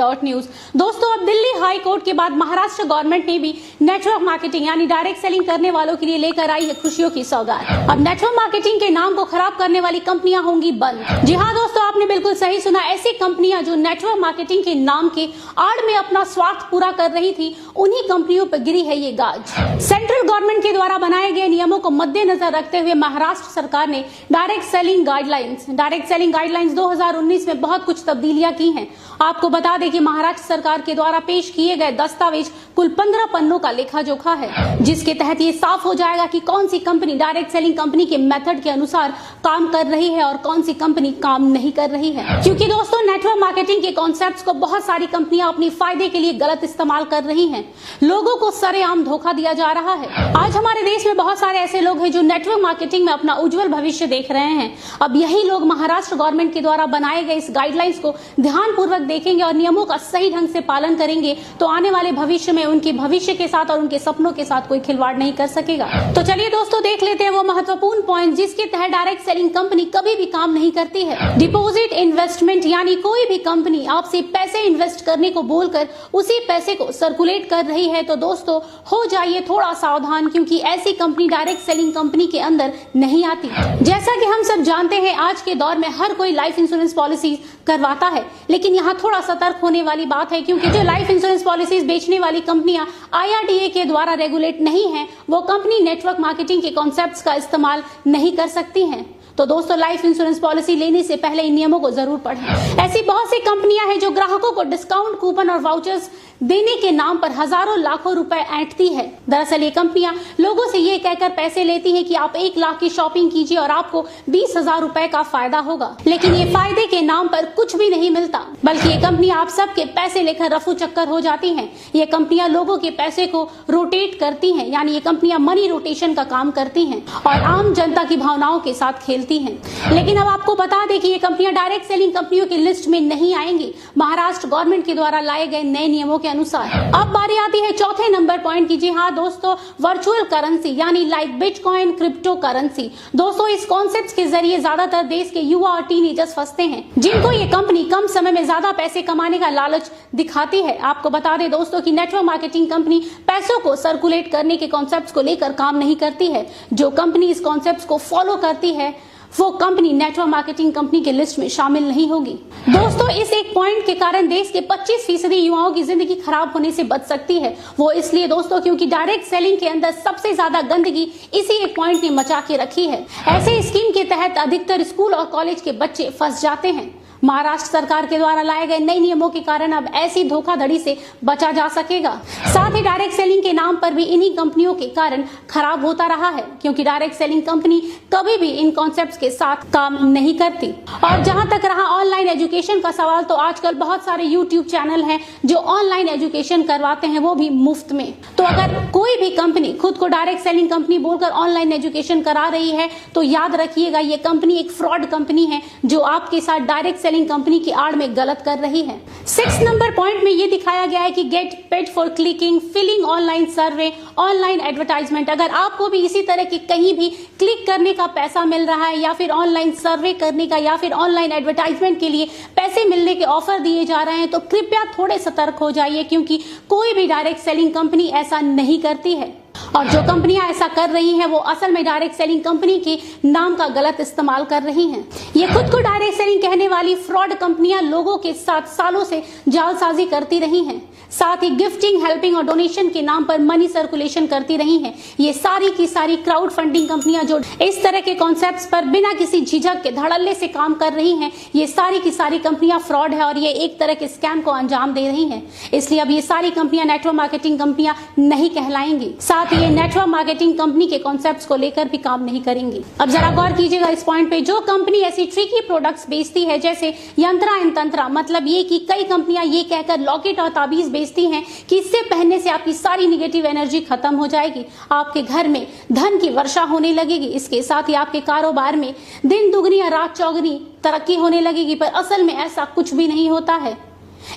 News. दोस्तों, अब Delhi high court के बाद महाराष्ट्र गवर्नमेंट ने भी नेटवर्क मार्केटिंग यानी डायरेक्ट सेलिंग करने वालों के लिए लेकर आई है खुशियों की सौगात। अब नेटवर्क मार्केटिंग के नाम को खराब करने वाली कंपनियां होंगी बंद। जी हाँ दोस्तों, आपने बिल्कुल सही सुना। ऐसी कंपनियां जो नेटवर्क मार्केटिंग के नाम के आड़ में अपना स्वार्थ पूरा कर रही थी, उन्हीं कंपनियों पर गिरी है ये गाज। सेंट्रल गवर्नमेंट के द्वारा बनाए गए नियमों को मद्देनजर रखते हुए महाराष्ट्र सरकार ने डायरेक्ट सेलिंग गाइडलाइंस 2019 में बहुत कुछ तब्दीलियां की हैं। आपको बता दें कि महाराष्ट्र सरकार के द्वारा पेश किए गए दस्तावेज कुल 15 पन्नों का लेखा जोखा है, जिसके तहत ये साफ हो जाएगा कि कौन सी कंपनी डायरेक्ट सेलिंग कंपनी के मेथड के अनुसार काम कर रही है और कौन सी कंपनी काम नहीं कर रही है। क्योंकि दोस्तों, नेटवर्क मार्केटिंग के कॉन्सेप्ट्स को बहुत सारी कंपनियां अपनी फायदे के लिए गलत इस्तेमाल कर रही हैं। लोगों को सरेआम धोखा दिया जा रहा है। आज हमारे देश में बहुत सारे ऐसे लोग हैं जो नेटवर्क मार्केटिंग में अपना उज्जवल भविष्य देख रहे हैं। अब यही लोग महाराष्ट्र गवर्नमेंट के द्वारा बनाए गए इस गाइडलाइंस को ध्यानपूर्वक देखेंगे और नियमों का सही ढंग से पालन करेंगे तो आने वाले भविष्य में उनके भविष्य के साथ और उनके सपनों के साथ कोई खिलवाड़ नहीं कर सकेगा। तो चलिए दोस्तों, देख लेते हैं वो महत्वपूर्ण पॉइंट जिसके तहत डायरेक्ट सेलिंग कंपनी कभी भी काम नहीं करती है। डिपॉजिट इन्वेस्टमेंट यानी कोई भी कंपनी आपसे पैसे इन्वेस्ट करने को बोलकर उसी पैसे को सर्कुलेट कर रही है तो दोस्तों हो जाइए थोड़ा सावधान, क्योंकि ऐसी कंपनी डायरेक्ट सेलिंग कंपनी के अंदर नहीं आती। जैसा कि हम सब जानते हैं, आज के दौर में हर कोई लाइफ इंश्योरेंस पॉलिसी करवाता है, लेकिन यहाँ थोड़ा सतर्क होने वाली बात है, क्योंकि जो लाइफ इंश्योरेंस पॉलिसीज बेचने वाली कंपनियां IRDA के द्वारा रेगुलेट नहीं है, वो कंपनी नेटवर्क मार्केटिंग के कॉन्सेप्ट्स का इस्तेमाल नहीं कर सकती हैं। तो दोस्तों, लाइफ इंश्योरेंस पॉलिसी लेने से पहले इन नियमों को जरूर पढ़ें। ऐसी बहुत सी कंपनियां हैं जो ग्राहकों को डिस्काउंट कूपन और वाउचर्स देने के नाम पर हजारों लाखों रुपए ऐंठती है। दरअसल ये कंपनियां लोगों से ये कहकर पैसे लेती हैं कि आप 1 लाख की शॉपिंग कीजिए और आपको 20,000 रुपए का फायदा होगा, लेकिन ये फायदे के नाम पर कुछ भी नहीं मिलता, बल्कि ये कंपनियां आप सबके पैसे लेकर रफू चक्कर हो जाती हैं। ये कंपनियां लोगों के पैसे को रोटेट करती हैं, यानी ये कंपनियां मनी रोटेशन का काम करती हैं और आम जनता की भावनाओं के साथ खेलती हैं। लेकिन अब आपको बता दें कि ये कंपनियां डायरेक्ट सेलिंग कंपनियों की लिस्ट में नहीं आएंगी महाराष्ट्र गवर्नमेंट के द्वारा लाए गए नए नियमों के अनुसार। अब बारी आती है चौथे नंबर पॉइंट की। जी हाँ दोस्तों, वर्चुअल करेंसी यानी लाइक बिटकॉइन, क्रिप्टो करेंसी। दोस्तों, इस कॉन्सेप्ट के जरिए ज्यादातर देश के युवा और टीनेजर्स फंसते हैं, जिनको ये कंपनी कम समय में ज्यादा पैसे कमाने का लालच दिखाती है। आपको बता दें दोस्तों कि नेटवर्क मार्केटिंग कंपनी पैसों को सर्कुलेट करने के कॉन्सेप्ट को लेकर काम नहीं करती है। जो कंपनी इस कॉन्सेप्ट को फॉलो करती है वो कंपनी नेटवर्क मार्केटिंग कंपनी के लिस्ट में शामिल नहीं होगी। दोस्तों, इस एक पॉइंट के कारण देश के 25% युवाओं की जिंदगी खराब होने से बच सकती है। वो इसलिए दोस्तों क्योंकि डायरेक्ट सेलिंग के अंदर सबसे ज्यादा गंदगी इसी एक पॉइंट ने मचा के रखी है। ऐसे स्कीम के तहत अधिकतर स्कूल और कॉलेज के बच्चे फंस जाते हैं। महाराष्ट्र सरकार के द्वारा लाए गए नए नियमों के कारण अब ऐसी धोखाधड़ी से बचा जा सकेगा। साथ ही डायरेक्ट सेलिंग के नाम पर भी इन्हीं कंपनियों के कारण खराब होता रहा है, क्योंकि डायरेक्ट सेलिंग कंपनी कभी भी इन कॉन्सेप्ट्स के साथ काम नहीं करती। और जहां तक रहा ऑनलाइन एजुकेशन का सवाल, तो आजकल बहुत सारे यूट्यूब चैनल हैं जो ऑनलाइन एजुकेशन करवाते हैं, वो भी मुफ्त में। तो अगर कोई भी कंपनी खुद को डायरेक्ट सेलिंग कंपनी बोलकर ऑनलाइन एजुकेशन करा रही है तो याद रखिएगा, ये कंपनी एक फ्रॉड कंपनी है जो आपके साथ डायरेक्ट सेलिंग कंपनी की आड़ में गलत कर रही है। 6 नंबर पॉइंट में ये दिखाया गया है कि get paid for clicking, filling online survey, online advertisement. अगर आपको भी इसी तरह की कहीं भी क्लिक करने का पैसा मिल रहा है या फिर ऑनलाइन सर्वे करने का या फिर ऑनलाइन एडवर्टाइजमेंट के लिए पैसे मिलने के ऑफर दिए जा रहे हैं तो कृपया थोड़े सतर्क हो जाइए, क्योंकि कोई भी डायरेक्ट सेलिंग कंपनी ऐसा नहीं करती है। और जो कंपनियां ऐसा कर रही हैं वो असल में डायरेक्ट सेलिंग कंपनी के नाम का गलत इस्तेमाल कर रही हैं। ये खुद को डायरेक्ट सेलिंग कहने वाली फ्रॉड कंपनियां लोगों के साथ सालों से जालसाजी करती रही हैं। साथ ही गिफ्टिंग, हेल्पिंग और डोनेशन के नाम पर मनी सर्कुलेशन करती रही हैं। ये सारी की सारी क्राउड फंडिंग कंपनियां जो इस तरह के कॉन्सेप्ट्स पर बिना किसी झिझक के धड़ल्ले से काम कर रही हैं, ये सारी की सारी कंपनियां फ्रॉड है और ये एक तरह के स्कैम को अंजाम दे रही हैं। इसलिए अब ये सारी कंपनियां नेटवर्क मार्केटिंग कंपनियां नहीं कहलाएंगी। साथ ही ये नेटवर्क मार्केटिंग कंपनी के कॉन्सेप्ट्स को लेकर भी काम नहीं करेंगी। अब जरा गौर कीजिएगा इस पॉइंट पे, जो कंपनी ऐसी ट्रिकी प्रोडक्ट्स बेचती है जैसे यंत्रा एंड तंत्रा, मतलब ये कि कई कंपनियां ये कहकर लॉकेट और ताबीज बेचती हैं कि इससे पहनने से आपकी सारी निगेटिव एनर्जी खत्म हो जाएगी, आपके घर में धन की वर्षा होने लगेगी, इसके साथ ही आपके कारोबार में दिन दुगनी या रात चौगनी तरक्की होने लगेगी। पर असल में ऐसा कुछ भी नहीं होता है।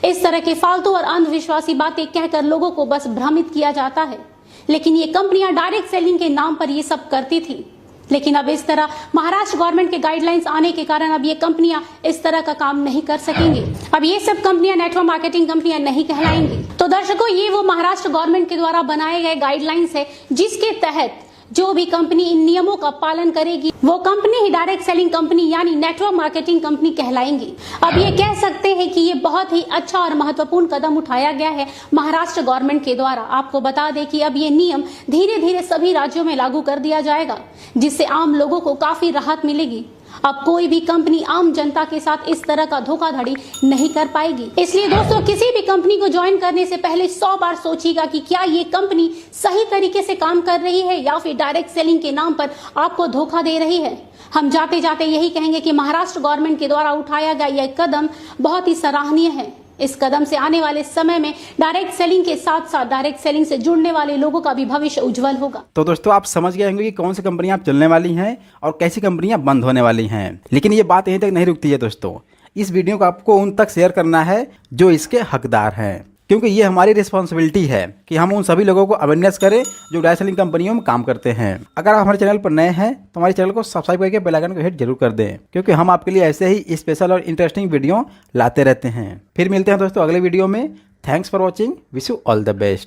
इस तरह के फालतू और अंधविश्वासी बातें कहकर लोगों को बस भ्रमित किया जाता है। लेकिन ये कंपनियां डायरेक्ट सेलिंग के नाम पर ये सब करती थी, लेकिन अब इस तरह महाराष्ट्र गवर्नमेंट के गाइडलाइंस आने के कारण अब ये कंपनियां इस तरह का काम नहीं कर सकेंगी। अब ये सब कंपनियां नेटवर्क मार्केटिंग कंपनियां नहीं कहलाएंगी। तो दर्शकों, ये वो महाराष्ट्र गवर्नमेंट के द्वारा बनाए गए गाइडलाइंस है जिसके तहत जो भी कंपनी इन नियमों का पालन करेगी वो कंपनी ही डायरेक्ट सेलिंग कंपनी यानी नेटवर्क मार्केटिंग कंपनी कहलाएंगी। अब ये कह सकते हैं कि ये बहुत ही अच्छा और महत्वपूर्ण कदम उठाया गया है महाराष्ट्र गवर्नमेंट के द्वारा। आपको बता दें कि अब ये नियम धीरे धीरे सभी राज्यों में लागू कर दिया जाएगा, जिससे आम लोगों को काफी राहत मिलेगी। अब कोई भी कंपनी आम जनता के साथ इस तरह का धोखाधड़ी नहीं कर पाएगी। इसलिए दोस्तों, किसी भी कंपनी को ज्वाइन करने से पहले 100 बार सोचिएगा कि क्या ये कंपनी सही तरीके से काम कर रही है या फिर डायरेक्ट सेलिंग के नाम पर आपको धोखा दे रही है। हम जाते जाते यही कहेंगे कि महाराष्ट्र गवर्नमेंट के द्वारा उठाया गया यह कदम बहुत ही सराहनीय है। इस कदम से आने वाले समय में डायरेक्ट सेलिंग के साथ साथ डायरेक्ट सेलिंग से जुड़ने वाले लोगों का भी भविष्य उज्जवल होगा। तो दोस्तों, आप समझ गए होंगे कि कौन सी कंपनियां आप चलने वाली हैं और कैसी कंपनियां बंद होने वाली हैं। लेकिन ये बात यहीं तक नहीं रुकती है दोस्तों, इस वीडियो को आपको उन तक शेयर करना है जो इसके हकदार हैं, क्योंकि ये हमारी रिस्पॉन्सिबिलिटी है कि हम उन सभी लोगों को अवेयरनेस करें जो डायरेक्ट सेलिंग कंपनियों में काम करते हैं। अगर आप हमारे चैनल पर नए हैं तो हमारे चैनल को सब्सक्राइब करके बेल आइकन को हिट जरूर कर दें, क्योंकि हम आपके लिए ऐसे ही स्पेशल और इंटरेस्टिंग वीडियो लाते रहते हैं। फिर मिलते हैं दोस्तों अगले वीडियो में। Thanks for watching, wish you all the best.